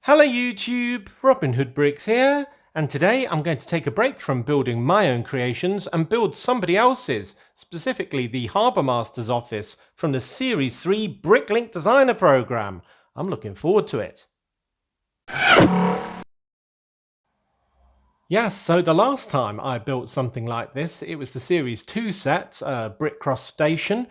Hello YouTube, Robin Hood Bricks here, and today I'm going to take a break from building my own creations and build somebody else's, specifically the Harbourmaster's office from the Series 3 Bricklink Designer Programme. I'm looking forward to it. Yes, so the last time I built something like this, it was the Series 2 set, Brick Cross Station,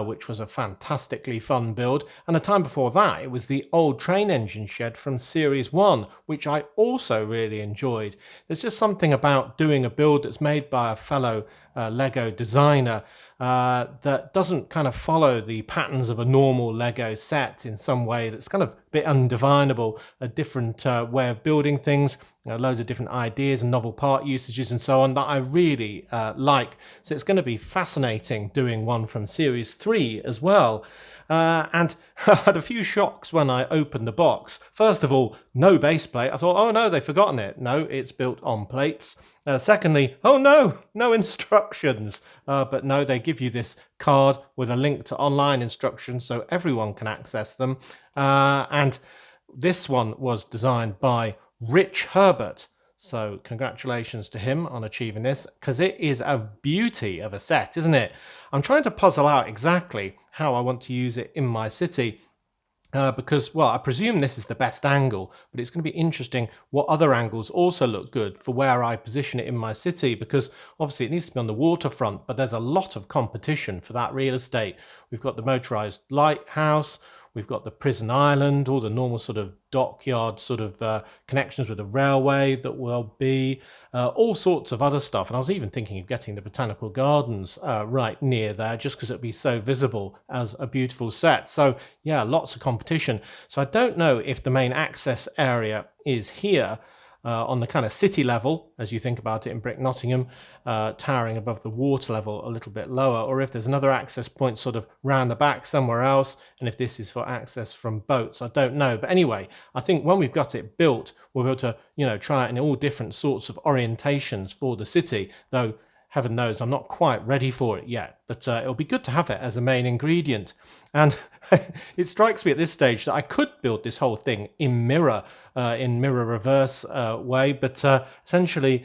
which was a fantastically fun build. And the time before that, it was the old train engine shed from Series 1, which I also really enjoyed. There's just something about doing a build that's made by a fellow Lego designer that doesn't kind of follow the patterns of a normal Lego set in some way that's kind of a bit undefinable, a different way of building things, loads of different ideas and novel part usages and so on that I really like. So it's going to be fascinating doing one from Series 3 as well. And I had a few shocks when I opened the box. First of all, no base plate. I thought, oh no, they've forgotten it. No, it's built on plates. Secondly, oh no, no instructions. But no, they give you this card with a link to online instructions so everyone can access them. And this one was designed by Rich Herbert. So congratulations to him on achieving this, because it is a beauty of a set, isn't it? I'm trying to puzzle out exactly how I want to use it in my city. Because, well, I presume this is the best angle, but it's going to be interesting what other angles also look good for where I position it in my city, because obviously it needs to be on the waterfront, but there's a lot of competition for that real estate. We've got the motorised lighthouse, we've got the prison island, all the normal sort of dockyard sort of connections with the railway that will be, all sorts of other stuff. And I was even thinking of getting the botanical gardens right near there, just because it'd be so visible as a beautiful set. So yeah, lots of competition. So I don't know if the main access area is here, on the kind of city level, as you think about it in Brick Nottingham, towering above the water level a little bit lower, or if there's another access point sort of round the back somewhere else, and if this is for access from boats, I don't know. But anyway, I think when we've got it built, we'll be able to, try it in all different sorts of orientations for the city, though heaven knows I'm not quite ready for it yet, but it'll be good to have it as a main ingredient. And it strikes me at this stage that I could build this whole thing in mirror reverse way, but essentially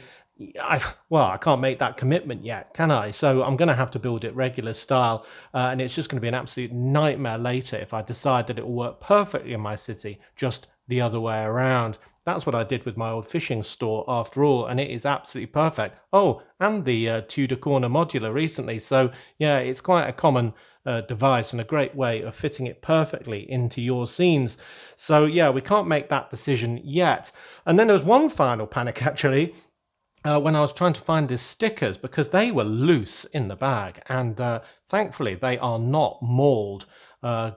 I can't make that commitment yet, can I? So I'm going to have to build it regular style, and it's just going to be an absolute nightmare later if I decide that it will work perfectly in my city just the other way around. That's what I did with my old fishing store after all, and it is absolutely perfect. Oh, and the Tudor corner modular recently. So yeah, it's quite a common device and a great way of fitting it perfectly into your scenes. So yeah, we can't make that decision yet. And then there was one final panic actually, when I was trying to find the stickers, because they were loose in the bag, and thankfully they are not mauled,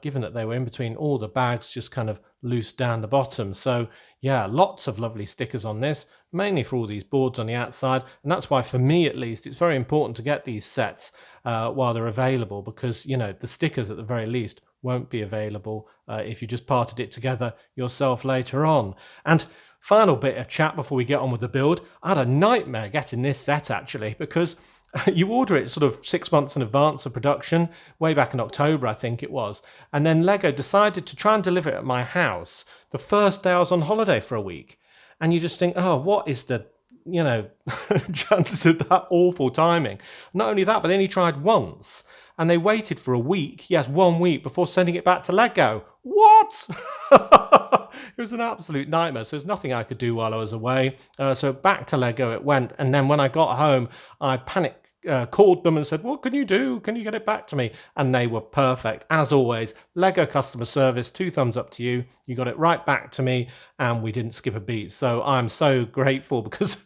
given that they were in between all the bags, just kind of loose down the bottom. So yeah, lots of lovely stickers on this, mainly for all these boards on the outside, and that's why for me at least it's very important to get these sets while they're available, because the stickers at the very least won't be available if you just parted it together yourself later on. And final bit of chat before we get on with the build. I had a nightmare getting this set actually, because you order it sort of 6 months in advance of production, way back in October I think it was, and then Lego decided to try and deliver it at my house the first day I was on holiday for a week. And you just think, oh, what is the chances of that awful timing? Not only that, but they only tried once, and they waited for a week, yes, 1 week, before sending it back to Lego. What? It was an absolute nightmare. So there's nothing I could do while I was away. So back to Lego it went. And then when I got home, I panicked, called them and said, what can you do? Can you get it back to me? And they were perfect. As always, Lego customer service, 2 thumbs up to you. You got it right back to me and we didn't skip a beat. So I'm so grateful, because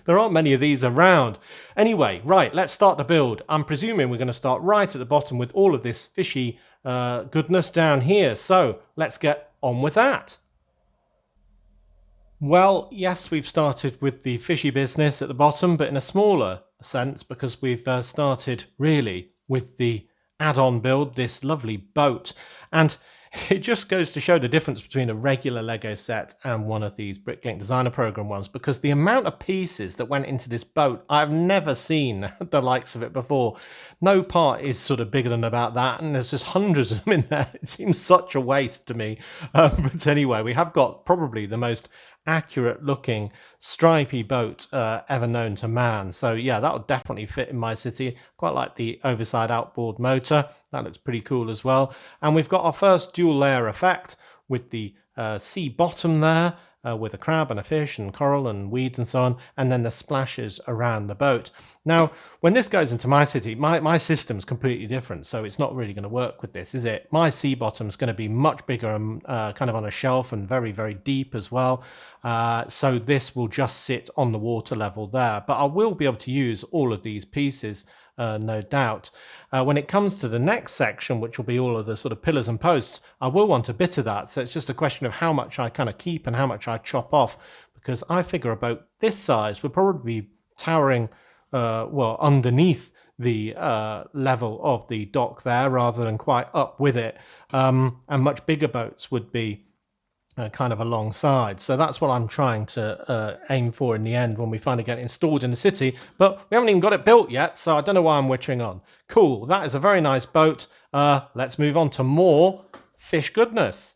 there aren't many of these around. Anyway, right, let's start the build. I'm presuming we're going to start right at the bottom with all of this fishy goodness down here. So let's get on with that. Well, yes, we've started with the fishy business at the bottom, but in a smaller sense, because we've started really with the add-on build, this lovely boat. And It just goes to show the difference between a regular Lego set and one of these Bricklink Designer Program ones, because the amount of pieces that went into this boat, I've never seen the likes of it before. No part is sort of bigger than about that, and there's just hundreds of them in there. It seems such a waste to me. But anyway, we have got probably the most accurate looking stripy boat ever known to man. So yeah, that'll definitely fit in my city. Quite like the overside outboard motor. That looks pretty cool as well. And we've got our first dual layer effect with the sea bottom there, with a crab and a fish and coral and weeds and so on, and then the splashes around the boat. Now, when this goes into my city, my system's completely different, so it's not really going to work with this, is it? My sea bottom's going to be much bigger and kind of on a shelf and very, very deep as well. So this will just sit on the water level there, but I will be able to use all of these pieces, no doubt. When it comes to the next section, which will be all of the sort of pillars and posts, I will want a bit of that. So it's just a question of how much I kind of keep and how much I chop off, because I figure a boat this size would probably be towering, well, underneath the level of the dock there rather than quite up with it. And much bigger boats would be kind of alongside. So that's what I'm trying to aim for in the end when we finally get it installed in the city. But we haven't even got it built yet, so I don't know why I'm wittering on. Cool, that is a very nice boat. Let's move on to more fish goodness.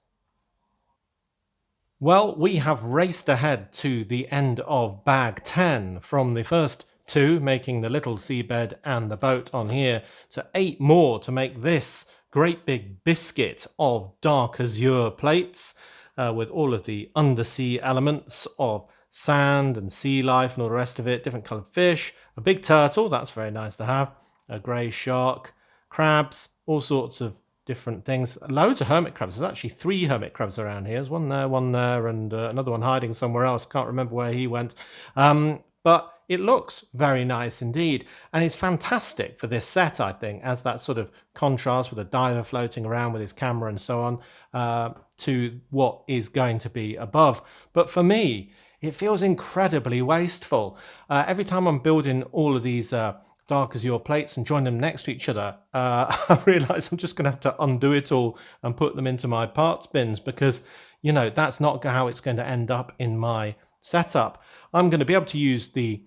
Well, we have raced ahead to the end of bag 10 from the first 2, making the little seabed and the boat on here, to 8 more to make this great big biscuit of dark azure plates. With all of the undersea elements of sand and sea life and all the rest of it, different coloured fish, a big turtle, that's very nice to have, a grey shark, crabs, all sorts of different things, loads of hermit crabs. There's actually 3 hermit crabs around here. There's one there, and another one hiding somewhere else. Can't remember where he went. But it looks very nice indeed, and it's fantastic for this set, I think, as that sort of contrast with a diver floating around with his camera and so on, to what is going to be above. But for me, it feels incredibly wasteful. Every time I'm building all of these dark azure plates and join them next to each other, I realise I'm just going to have to undo it all and put them into my parts bins, because, you know, that's not how it's going to end up in my setup. I'm going to be able to use the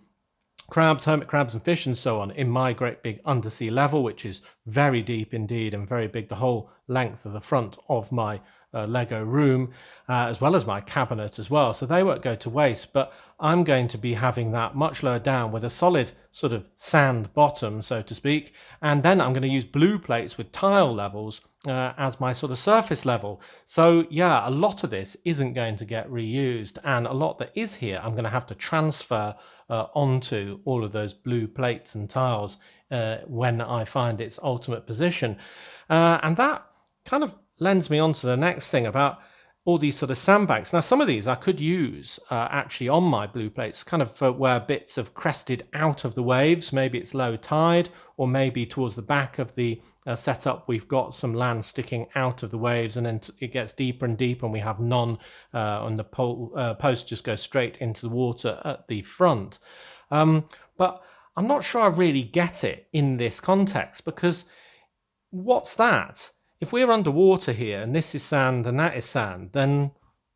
crabs, hermit crabs and fish and so on in my great big undersea level, which is very deep indeed and very big, the whole length of the front of my Lego room, as well as my cabinet as well. So they won't go to waste, but I'm going to be having that much lower down with a solid sort of sand bottom, so to speak. And then I'm going to use blue plates with tile levels as my sort of surface level. So yeah, a lot of this isn't going to get reused, and a lot that is here I'm going to have to transfer onto all of those blue plates and tiles when I find its ultimate position. And that kind of lends me on to the next thing about all these sort of sandbanks. Now, some of these I could use actually on my blue plates, kind of for where bits have crested out of the waves. Maybe it's low tide, or maybe towards the back of the setup we've got some land sticking out of the waves, and then it gets deeper and deeper and we have none, and the post just goes straight into the water at the front. But I'm not sure I really get it in this context, because what's that? If we're underwater here and this is sand and that is sand, then,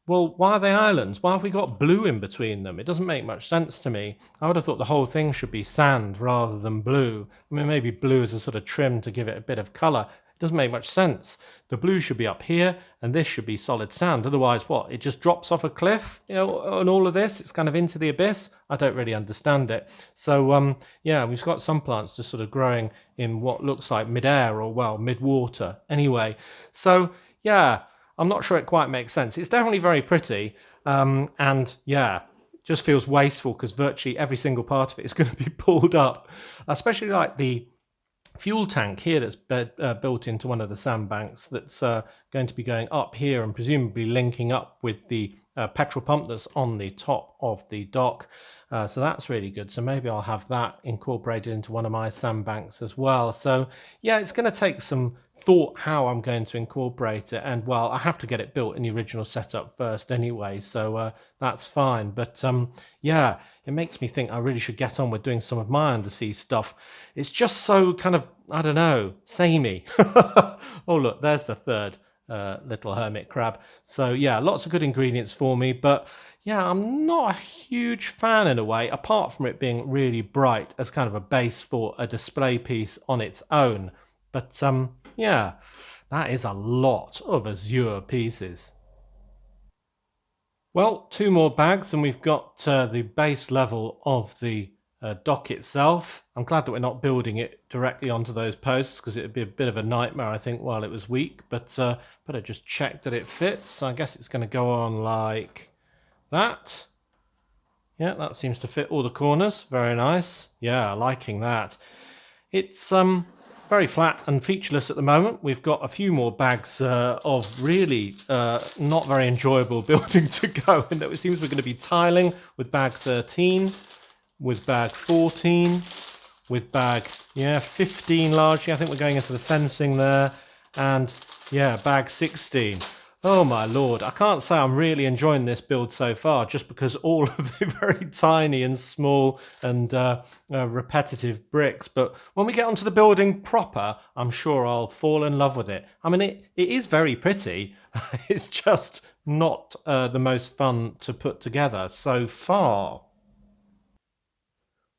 well, why are they islands? Why have we got blue in between them? It doesn't make much sense to me. I would have thought the whole thing should be sand rather than blue. I mean, maybe blue is a sort of trim to give it a bit of colour. It doesn't make much sense. The blue should be up here and this should be solid sand. Otherwise, what? It just drops off a cliff, you know, and all of this, it's kind of into the abyss. I don't really understand it. So, yeah, we've got some plants just sort of growing in what looks like mid-air, or, well, mid-water anyway. So, yeah, I'm not sure it quite makes sense. It's definitely very pretty, and, yeah, just feels wasteful because virtually every single part of it is going to be pulled up, especially like the fuel tank here that's built into one of the sandbanks that's going to be going up here and presumably linking up with the petrol pump that's on the top of the dock. So that's really good. So maybe I'll have that incorporated into one of my sandbanks as well. So yeah, it's going to take some thought how I'm going to incorporate it. And well, I have to get it built in the original setup first anyway. So that's fine. But yeah, it makes me think I really should get on with doing some of my undersea stuff. It's just so kind of, I don't know, samey. Oh, look, there's the third little hermit crab. So yeah, lots of good ingredients for me, but yeah, I'm not a huge fan in a way, apart from it being really bright as kind of a base for a display piece on its own. But yeah, that is a lot of azure pieces. Well, two more bags and we've got the base level of the dock itself. I'm glad that we're not building it directly onto those posts because it would be a bit of a nightmare, I think, while it was weak. But better just check that it fits. So I guess it's going to go on like that. Yeah, that seems to fit all the corners. Very nice. Yeah, liking that. It's very flat and featureless at the moment. We've got a few more bags of really not very enjoyable building to go. And it seems we're going to be tiling with bag 13, with bag 14, with bag 15 largely. I think we're going into the fencing there, and yeah, bag 16. Oh my lord, I can't say I'm really enjoying this build so far, just because all of the very tiny and small and repetitive bricks. But when we get onto the building proper, I'm sure I'll fall in love with it. I mean, it is very pretty. It's just not the most fun to put together so far.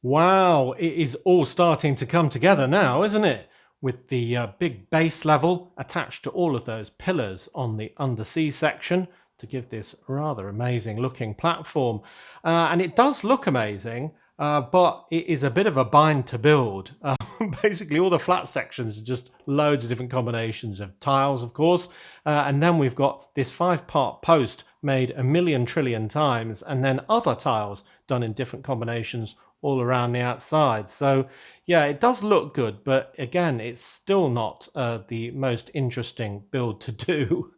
Wow, it is all starting to come together now, isn't it? With the big base level attached to all of those pillars on the undersea section to give this rather amazing looking platform. And it does look amazing, but it is a bit of a bind to build. Basically, all the flat sections are just loads of different combinations of tiles, of course. And then we've got this 5-part post made a million trillion times, and then other tiles done in different combinations all around the outside. So yeah, it does look good, but again, it's still not the most interesting build to do.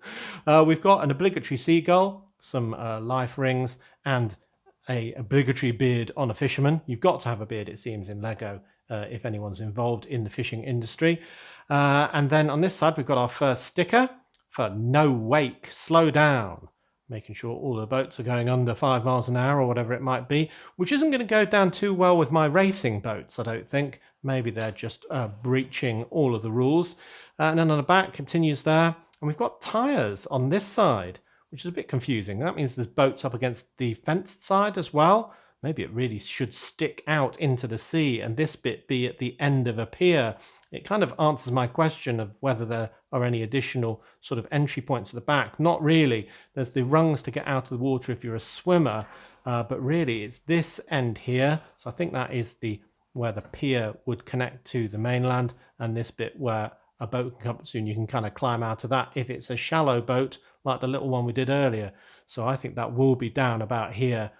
We've got an obligatory seagull, some life rings, and a obligatory beard on a fisherman. You've got to have a beard, it seems, in Lego if anyone's involved in the fishing industry. And then on this side, we've got our first sticker for no wake, slow down, making sure all the boats are going under 5 miles an hour or whatever it might be, which isn't going to go down too well with my racing boats, I don't think. Maybe they're just breaching all of the rules. And then on the back continues there. And we've got tyres on this side, which is a bit confusing. That means there's boats up against the fenced side as well. Maybe it really should stick out into the sea and this bit be at the end of a pier. It kind of answers my question of whether there are any additional sort of entry points at the back. Not really. There's the rungs to get out of the water if you're a swimmer, but really it's this end here. So I think that is where the pier would connect to the mainland, and this bit where a boat can come soon. You can kind of climb out of that if it's a shallow boat like the little one we did earlier. So I think that will be down about here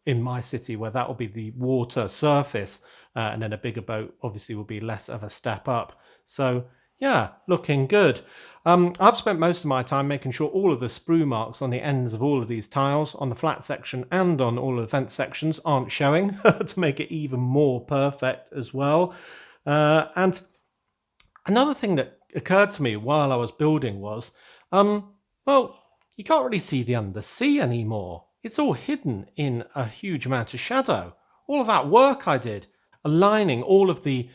in my city, where that will be the water surface, and then a bigger boat obviously will be less of a step up. So yeah, looking good. I've spent most of my time making sure all of the sprue marks on the ends of all of these tiles on the flat section and on all of the fence sections aren't showing to make it even more perfect as well. And another thing that occurred to me while I was building was, well, you can't really see the undersea anymore. It's all hidden in a huge amount of shadow. All of that work I did, aligning all of the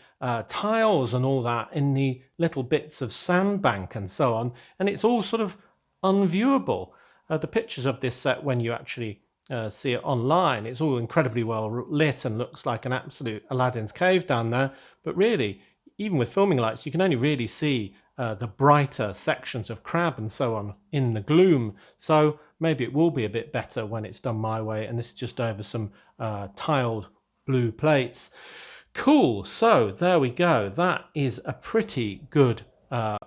tiles and all that in the little bits of sandbank and so on, and it's all sort of unviewable. The pictures of this set, when you actually see it online, it's all incredibly well lit and looks like an absolute Aladdin's cave down there, but really, even with filming lights, you can only really see the brighter sections of crab and so on in the gloom. So maybe it will be a bit better when it's done my way, and this is just over some tiled blue plates. Cool, so there we go. That is a pretty good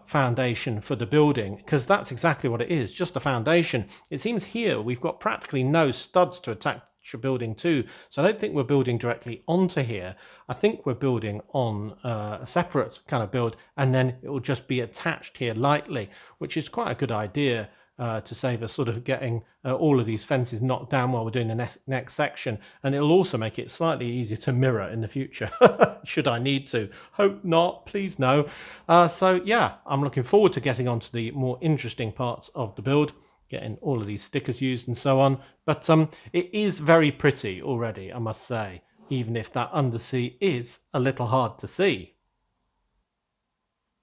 foundation for the building, because that's exactly what it is, just a foundation. It seems here we've got practically no studs to attach your building to, so I don't think we're building directly onto here. I think we're building on a separate kind of build, and then it will just be attached here lightly, which is quite a good idea to save us sort of getting all of these fences knocked down while we're doing the next section. And it'll also make it slightly easier to mirror in the future, should I need to. Hope not, please no. So yeah, I'm looking forward to getting on to the more interesting parts of the build, getting all of these stickers used and so on. But it is very pretty already, I must say, even if that undersea is a little hard to see.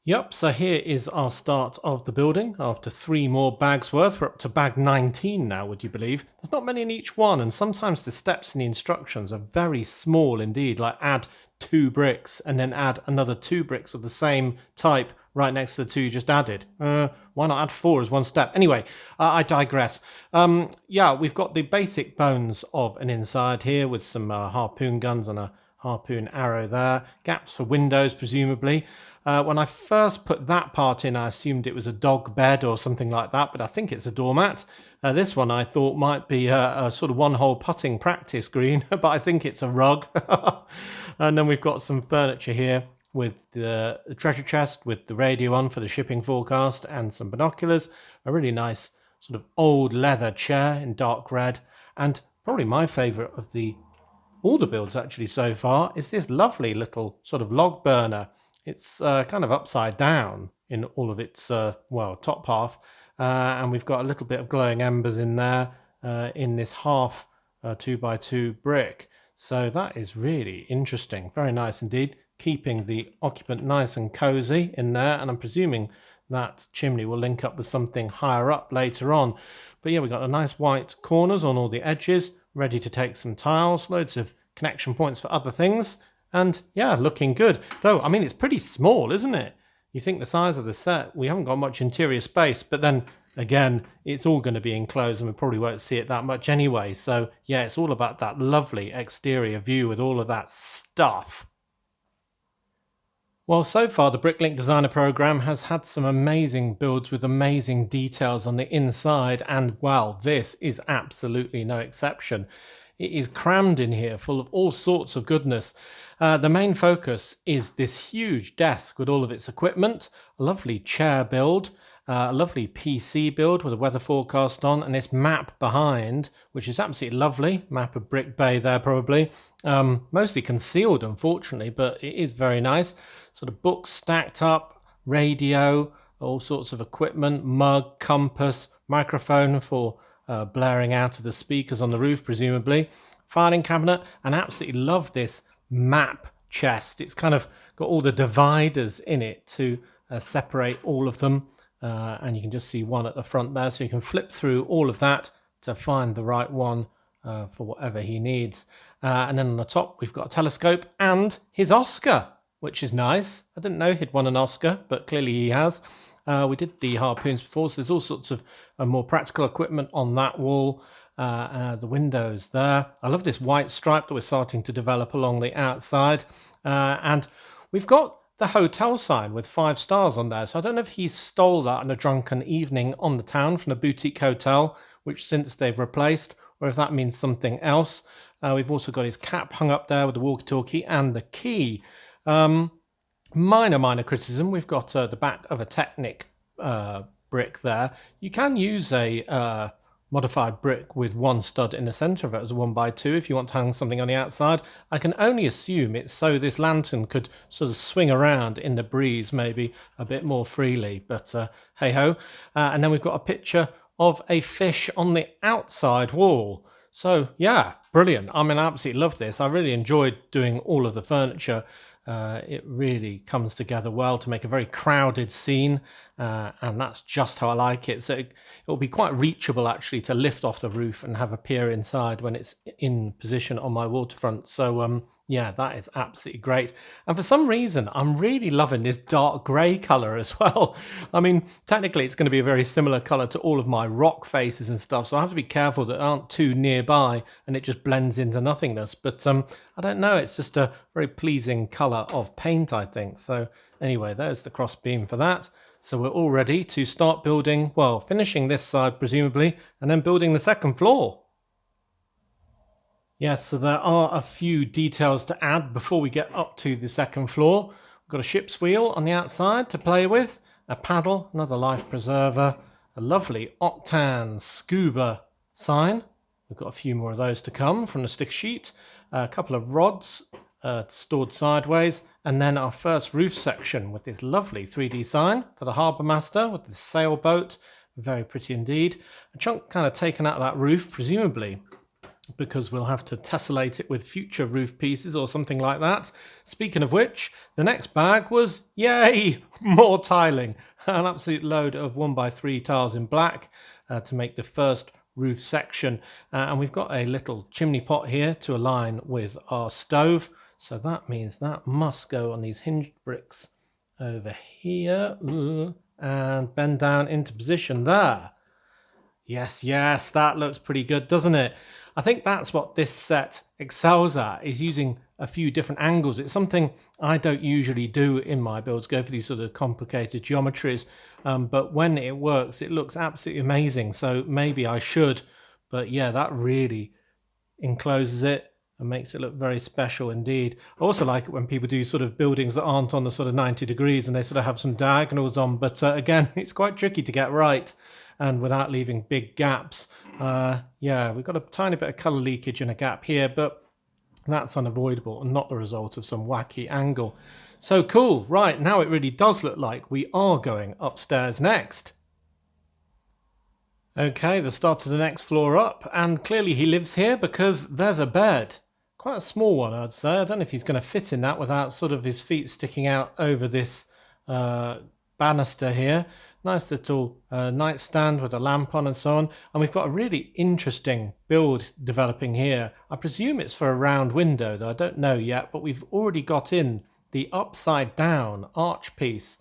Yep, so here is our start of the building. After 3 more bags worth, we're up to bag 19 now, would you believe? There's not many in each one, and sometimes the steps in the instructions are very small indeed, like add 2 bricks and then add another 2 bricks of the same type right next to the 2 you just added. Why not add 4 as one step? Anyway, I digress. Yeah, we've got the basic bones of an inside here with some harpoon guns and a harpoon arrow there. Gaps for windows, presumably. When I first put that part in, I assumed it was a dog bed or something like that, but I think it's a doormat. This one I thought might be a sort of one-hole putting practice green, but I think it's a rug. And then we've got some furniture here with the treasure chest with the radio on for the shipping forecast and some binoculars. A really nice sort of old leather chair in dark red. And probably my favourite of all the builds actually so far is this lovely little sort of log burner. It's kind of upside down in all of its, top half. And we've got a little bit of glowing embers in there in this half 2x2 brick. So that is really interesting. Very nice indeed. Keeping the occupant nice and cozy in there. And I'm presuming that chimney will link up with something higher up later on. But yeah, we've got a nice white corners on all the edges, ready to take some tiles, loads of connection points for other things. And yeah, looking good. Though, I mean, it's pretty small, isn't it? You think the size of the set, we haven't got much interior space, but then again, it's all going to be enclosed and we probably won't see it that much anyway. So yeah, it's all about that lovely exterior view with all of that stuff. Well, so far the Bricklink Designer program has had some amazing builds with amazing details on the inside, and well, this is absolutely no exception. It is crammed in here, full of all sorts of goodness. The main focus is this huge desk with all of its equipment, a lovely chair build, a lovely PC build with a weather forecast on, and this map behind, which is absolutely lovely. Map of Brick Bay there probably. Mostly concealed, unfortunately, but it is very nice. Sort of books stacked up, radio, all sorts of equipment, mug, compass, microphone for blaring out of the speakers on the roof, presumably. Filing cabinet, and absolutely love this map chest. It's kind of got all the dividers in it to separate all of them. And you can just see one at the front there, so you can flip through all of that to find the right one for whatever he needs. And then on the top, we've got a telescope and his Oscar, which is nice. I didn't know he'd won an Oscar, but clearly he has. We did the harpoons before, so there's all sorts of more practical equipment on that wall. The windows there. I love this white stripe that we're starting to develop along the outside. And we've got the hotel sign with 5 stars on there. So I don't know if he stole that on a drunken evening on the town from a boutique hotel, which since they've replaced, or if that means something else. We've also got his cap hung up there with the walkie-talkie and the key. Minor criticism. We've got the back of a Technic brick there. You can use a modified brick with 1 stud in the centre of it as a 1x2 if you want to hang something on the outside. I can only assume it's so this lantern could sort of swing around in the breeze maybe a bit more freely, but hey ho. And then we've got a picture of a fish on the outside wall. So yeah, brilliant. I mean, I absolutely love this. I really enjoyed doing all of the furniture. It really comes together well to make a very crowded scene, and that's just how I like it. So it'll be quite reachable actually to lift off the roof and have a peer inside when it's in position on my waterfront. So yeah, that is absolutely great. And for some reason, I'm really loving this dark grey colour as well. I mean, technically it's going to be a very similar colour to all of my rock faces and stuff, so I have to be careful that they aren't too nearby and it just blends into nothingness. But I don't know, it's just a very pleasing colour of paint, I think. So anyway, there's the cross beam for that. So we're all ready to start building, well, finishing this side presumably, and then building the second floor. Yes, so there are a few details to add before we get up to the second floor. We've got a ship's wheel on the outside to play with, a paddle, another life preserver, a lovely Octan scuba sign. We've got a few more of those to come from the stick sheet, a couple of rods stored sideways, and then our first roof section with this lovely 3D sign for the Harbourmaster with the sailboat. Very pretty indeed. A chunk kind of taken out of that roof, presumably because we'll have to tessellate it with future roof pieces or something like that. Speaking of which, the next bag was, yay, more tiling. An absolute load of 1x3 tiles in black to make the first roof section. And we've got a little chimney pot here to align with our stove. So that means that must go on these hinged bricks over here. And bend down into position there. Yes, that looks pretty good, doesn't it? I think that's what this set excels at, is using a few different angles. It's something I don't usually do in my builds, go for these sort of complicated geometries. But when it works, it looks absolutely amazing. So maybe I should. But yeah, that really encloses it and makes it look very special indeed. I also like it when people do sort of buildings that aren't on the sort of 90 degrees and they sort of have some diagonals on. But again, it's quite tricky to get right. And without leaving big gaps. Yeah, we've got a tiny bit of colour leakage in a gap here, but that's unavoidable and not the result of some wacky angle. So cool. Right, now it really does look like we are going upstairs next. Okay, the start of the next floor up, and clearly he lives here because there's a bed. Quite a small one, I'd say. I don't know if he's going to fit in that without sort of his feet sticking out over this banister here. Nice little nightstand with a lamp on and so on. And we've got a really interesting build developing here. I presume it's for a round window, though I don't know yet, but we've already got in the upside down arch piece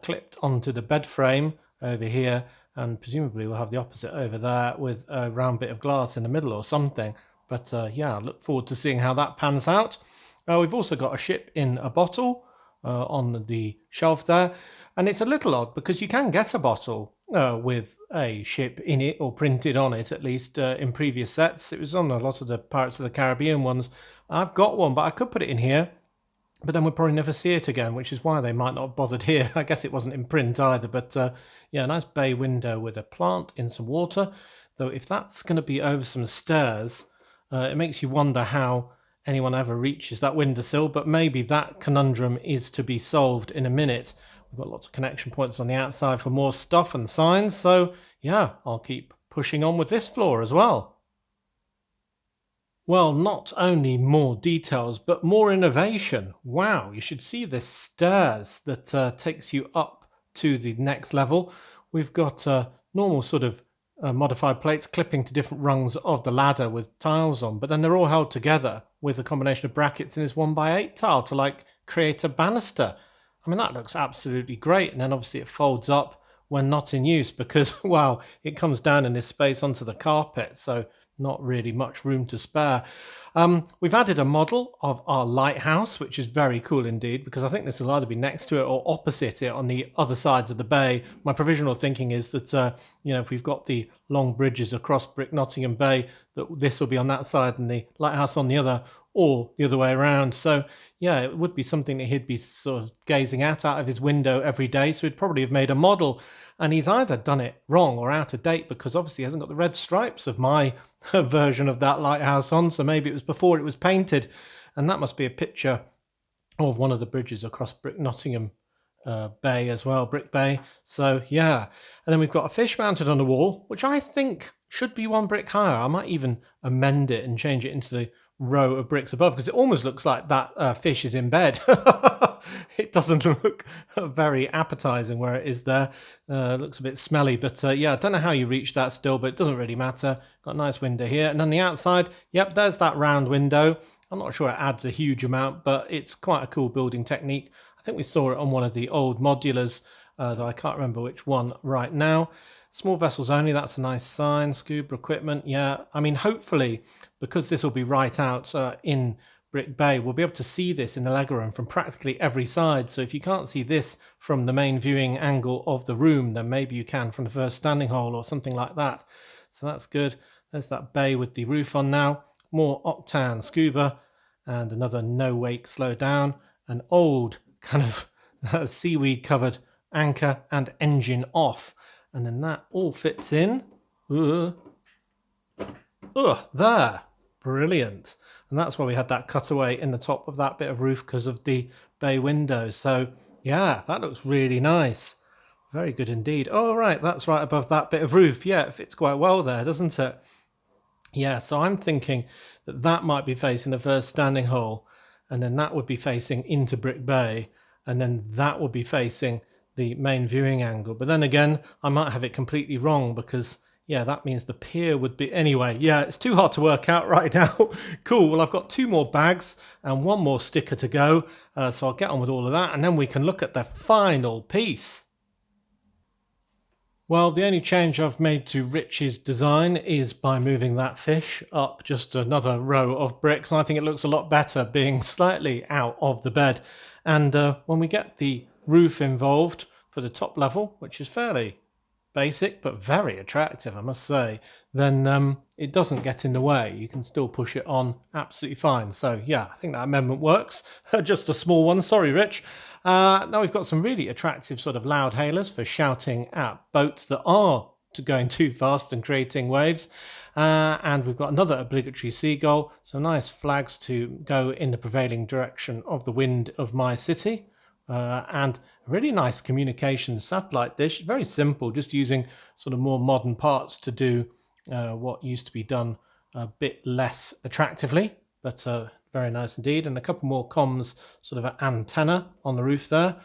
clipped onto the bed frame over here. And presumably we'll have the opposite over there with a round bit of glass in the middle or something. But yeah, I look forward to seeing how that pans out. We've also got a ship in a bottle on the shelf there. And it's a little odd because you can get a bottle with a ship in it or printed on it, at least in previous sets. It was on a lot of the Pirates of the Caribbean ones. I've got one, but I could put it in here, but then we'll probably never see it again, which is why they might not have bothered here. I guess it wasn't in print either, but yeah, a nice bay window with a plant in some water. Though if that's going to be over some stairs, it makes you wonder how anyone ever reaches that windowsill, but maybe that conundrum is to be solved in a minute. We've got lots of connection points on the outside for more stuff and signs, so yeah, I'll keep pushing on with this floor as well. Well, not only more details, but more innovation. Wow, you should see this stairs that takes you up to the next level. We've got normal sort of modified plates clipping to different rungs of the ladder with tiles on, but then they're all held together with a combination of brackets in this 1x8 tile to like create a banister. I mean, that looks absolutely great. And then obviously it folds up when not in use because, wow, it comes down in this space onto the carpet. So not really much room to spare. We've added a model of our lighthouse, which is very cool indeed, because I think this will either be next to it or opposite it on the other sides of the bay. My provisional thinking is that, you know, if we've got the long bridges across Brick Nottingham Bay, that this will be on that side and the lighthouse on the other, or the other way around. So yeah, it would be something that he'd be sort of gazing at out of his window every day. So he'd probably have made a model, and he's either done it wrong or out of date because obviously he hasn't got the red stripes of my version of that lighthouse on. So maybe it was before it was painted, and that must be a picture of one of the bridges across Brick Nottingham Bay as well, Brick Bay. So yeah, and then we've got a fish mounted on the wall, which I think should be one brick higher. I might even amend it and change it into the row of bricks above because it almost looks like that fish is in bed. It doesn't look very appetizing where it is there. Looks a bit smelly, but yeah, I don't know how you reach that still, but it doesn't really matter. Got a nice window here, and on the outside, yep, there's that round window. I'm not sure it adds a huge amount, but it's quite a cool building technique. I think we saw it on one of the old modulars, though I can't remember which one right now. Small vessels only, that's a nice sign. Scuba equipment, yeah. I mean, hopefully, because this will be right out in Brick Bay, we'll be able to see this in the Lego room from practically every side. So if you can't see this from the main viewing angle of the room, then maybe you can from the first standing hole or something like that. So that's good. There's that bay with the roof on now. More Octan scuba and another no wake slow down. An old kind of seaweed covered anchor and engine off. And then that all fits in. There. Brilliant. And that's why we had that cutaway in the top of that bit of roof because of the bay window. So yeah, that looks really nice. Very good indeed. Oh, right, that's right above that bit of roof. Yeah, it fits quite well there, doesn't it? Yeah, so I'm thinking that that might be facing the first standing hole, and then that would be facing into Brick Bay, and then that would be facing the main viewing angle. But then again, I might have it completely wrong because, yeah, that means the pier would be... Anyway, yeah, it's too hard to work out right now. Cool, well, I've got 2 more bags and 1 more sticker to go, so I'll get on with all of that, and then we can look at the final piece. Well, the only change I've made to Rich's design is by moving that fish up just another row of bricks. And I think it looks a lot better being slightly out of the bed. And when we get the roof involved for the top level, which is fairly basic but very attractive, I must say, then it doesn't get in the way. You can still push it on absolutely fine. So yeah, I think that amendment works. Just a small one, sorry Rich. Now we've got some really attractive sort of loud hailers for shouting at boats that are going too fast and creating waves. And we've got another obligatory seagull, some nice flags to go in the prevailing direction of the wind of my city. And a really nice communication satellite dish, very simple, just using sort of more modern parts to do what used to be done a bit less attractively, but very nice indeed. And a couple more comms, sort of an antenna on the roof there.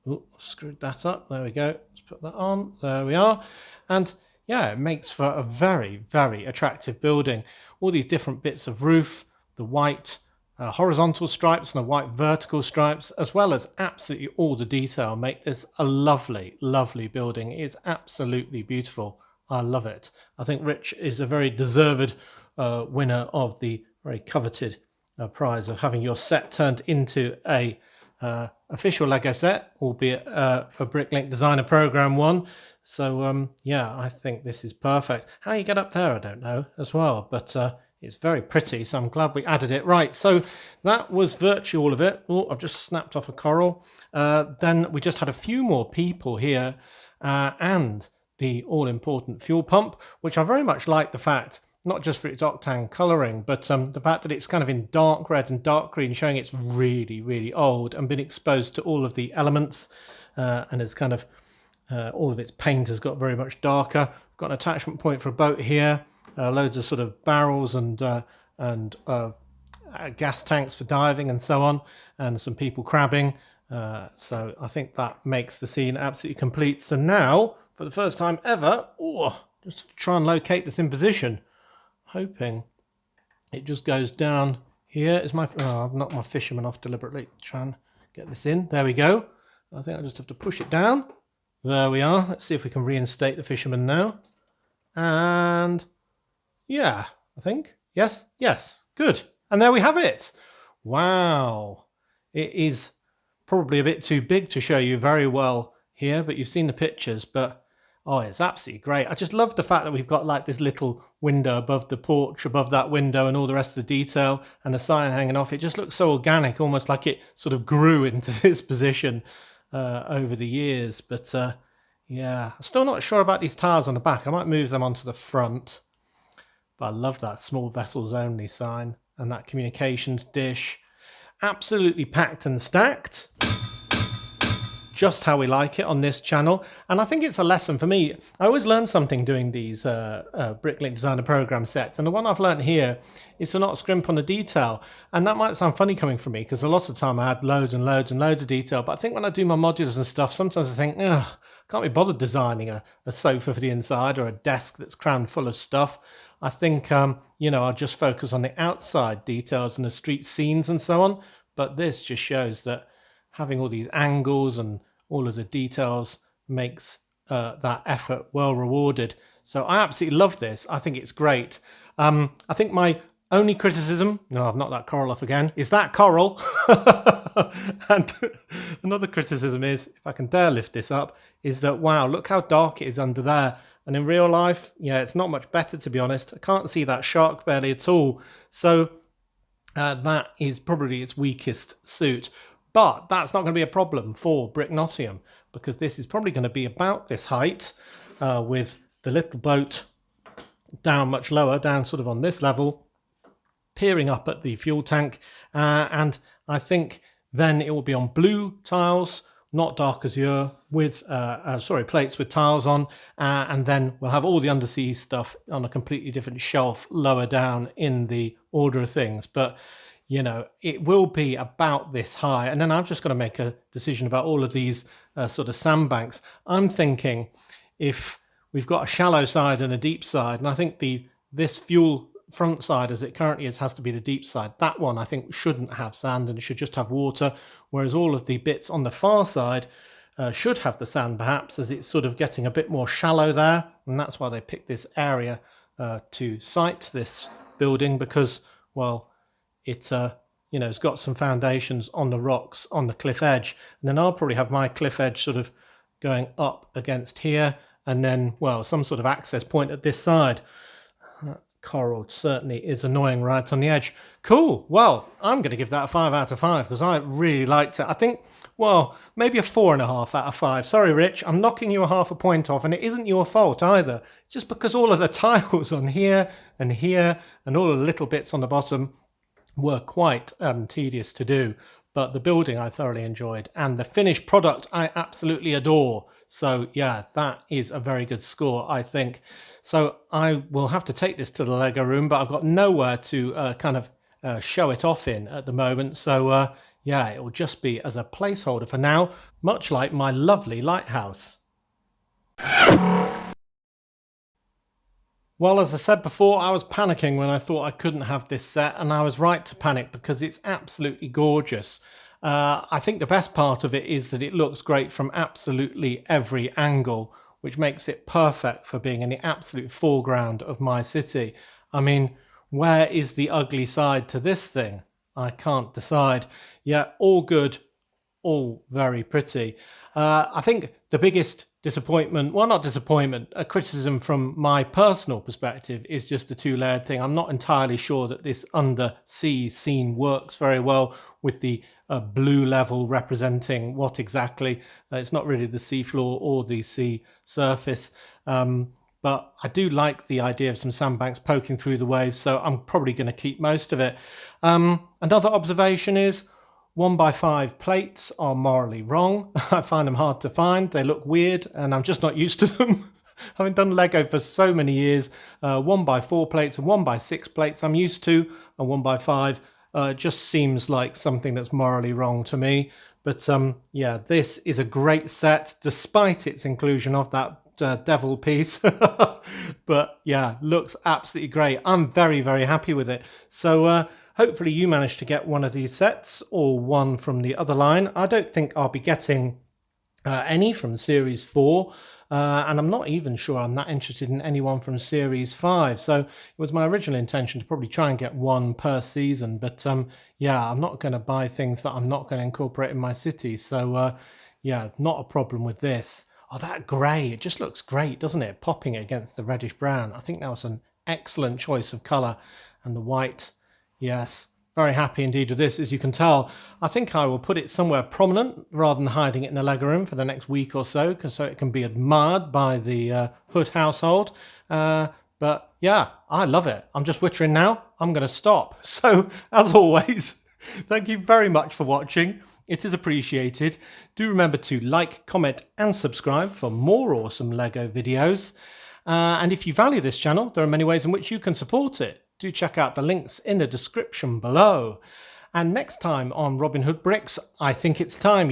Ooh, I've screwed that up. There we go. Let's put that on. There we are. And yeah, it makes for a very, very attractive building. All these different bits of roof, the white horizontal stripes and the white vertical stripes, as well as absolutely all the detail, make this a lovely, lovely building. It's absolutely beautiful. I love it. I think Rich is a very deserved winner of the very coveted prize of having your set turned into a official Lego set, albeit for Bricklink Designer Program 1. So yeah, I think this is perfect. How you get up there, I don't know as well, but it's very pretty, so I'm glad we added it. Right, so that was virtually all of it. Oh, I've just snapped off a coral. Then we just had a few more people here and the all-important fuel pump, which I very much like the fact, not just for its octane colouring, but the fact that it's kind of in dark red and dark green, showing it's really, really old and been exposed to all of the elements, and it's kind of all of its paint has got very much darker. Got an attachment point for a boat here, loads of sort of barrels and gas tanks for diving and so on, and some people crabbing. So I think that makes the scene absolutely complete. So now, for the first time ever, just try and locate this in position, hoping it just goes down here. Is my I've knocked my fisherman off deliberately. Try and get this in. There we go. I think I just have to push it down. There we are. Let's see if we can reinstate the fisherman now. And yeah, I think. Yes, good. And there we have it. Wow. It is probably a bit too big to show you very well here, but you've seen the pictures, but oh, it's absolutely great. I just love the fact that we've got like this little window above the porch, above that window, and all the rest of the detail, and the sign hanging off. It just looks so organic, almost like it sort of grew into this position over the years. But yeah, I'm still not sure about these tires on the back. I might move them onto the front. But I love that small vessels only sign and that communications dish. Absolutely packed and stacked. Just how we like it on this channel. And I think it's a lesson for me. I always learn something doing these Bricklink Designer Program sets. And the one I've learned here is to not scrimp on the detail. And that might sound funny coming from me, because a lot of the time I add loads and loads and loads of detail. But I think when I do my modules and stuff, sometimes I think, ugh, can't be bothered designing a sofa for the inside or a desk that's crammed full of stuff. I think, I'll just focus on the outside details and the street scenes and so on. But this just shows that having all these angles and all of the details makes that effort well rewarded. So I absolutely love this. I think it's great. I think my only criticism, no, I've knocked that coral off again, is that coral. And another criticism is, if I can dare lift this up, is that, wow, look how dark it is under there. And in real life, yeah, it's not much better, to be honest. I can't see that shark barely at all. So that is probably its weakest suit. But that's not going to be a problem for Brick Nottingham, because this is probably going to be about this height with the little boat down much lower, down sort of on this level, peering up at the fuel tank. And I think then it will be on blue tiles not dark azure, with plates with tiles on, and then we'll have all the undersea stuff on a completely different shelf lower down in the order of things. But you know, it will be about this high, and then I've just got to make a decision about all of these sort of sandbanks. I'm thinking if we've got a shallow side and a deep side, and I think this fuel front side as it currently is has to be the deep side. That one I think shouldn't have sand and should just have water, whereas all of the bits on the far side should have the sand perhaps, as it's sort of getting a bit more shallow there, and that's why they picked this area to site this building, because, well, it it's got some foundations on the rocks on the cliff edge, and then I'll probably have my cliff edge sort of going up against here, and then, well, some sort of access point at this side. Coral certainly is annoying right on the edge. Cool. Well, I'm going to give that a 5 out of 5 because I really liked it. I think, well, maybe a 4.5 out of 5. Sorry, Rich, I'm knocking you a half a point off, and it isn't your fault either. It's just because all of the tiles on here and all of the little bits on the bottom were quite tedious to do. But the building I thoroughly enjoyed, and the finished product I absolutely adore. So yeah, that is a very good score, I think. So I will have to take this to the Lego room, but I've got nowhere to show it off in at the moment. So yeah, it will just be as a placeholder for now, much like my lovely lighthouse. Well, as I said before, I was panicking when I thought I couldn't have this set, and I was right to panic because it's absolutely gorgeous. I think the best part of it is that it looks great from absolutely every angle, which makes it perfect for being in the absolute foreground of my city. I mean, where is the ugly side to this thing? I can't decide. Yeah, all good, all very pretty. I think the biggest disappointment, well, not disappointment, a criticism from my personal perspective is just the two-layered thing. I'm not entirely sure that this undersea scene works very well with the blue level representing what exactly. It's not really the seafloor or the sea surface. But I do like the idea of some sandbanks poking through the waves, so I'm probably going to keep most of it. Another observation is 1x5 plates are morally wrong. I find them hard to find. They look weird, and I'm just not used to them. Having done Lego for so many years, 1x4 plates and 1x6 plates I'm used to, and 1x5 just seems like something that's morally wrong to me. But yeah, this is a great set, despite its inclusion of that devil piece. But yeah, looks absolutely great. I'm very, very happy with it. So hopefully you managed to get one of these sets or one from the other line. I don't think I'll be getting any from Series 4. And I'm not even sure I'm that interested in anyone from Series 5. So it was my original intention to probably try and get one per season. But yeah, I'm not going to buy things that I'm not going to incorporate in my city. So yeah, not a problem with this. Oh, that grey, it just looks great, doesn't it? Popping it against the reddish brown. I think that was an excellent choice of colour. And the white, yes, very happy indeed with this, as you can tell. I think I will put it somewhere prominent rather than hiding it in the Lego room for the next week or so, so it can be admired by the Hood household. But yeah, I love it. I'm just wittering now. I'm going to stop. So, as always, thank you very much for watching. It is appreciated. Do remember to like, comment and subscribe for more awesome Lego videos. And if you value this channel, there are many ways in which you can support it. Do check out the links in the description below. And next time on Robin Hood Bricks, I think it's time,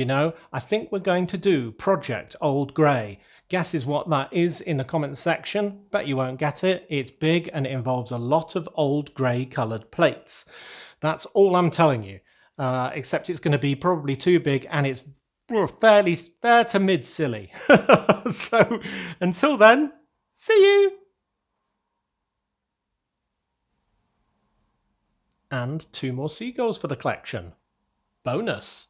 I think we're going to do Project Old Grey. Guesses what that is in the comments section. Bet you won't get it. It's big and it involves a lot of old grey coloured plates. That's all I'm telling you. Except it's going to be probably too big and it's fair to mid silly. So until then, see you. And 2 more seagulls for the collection. Bonus.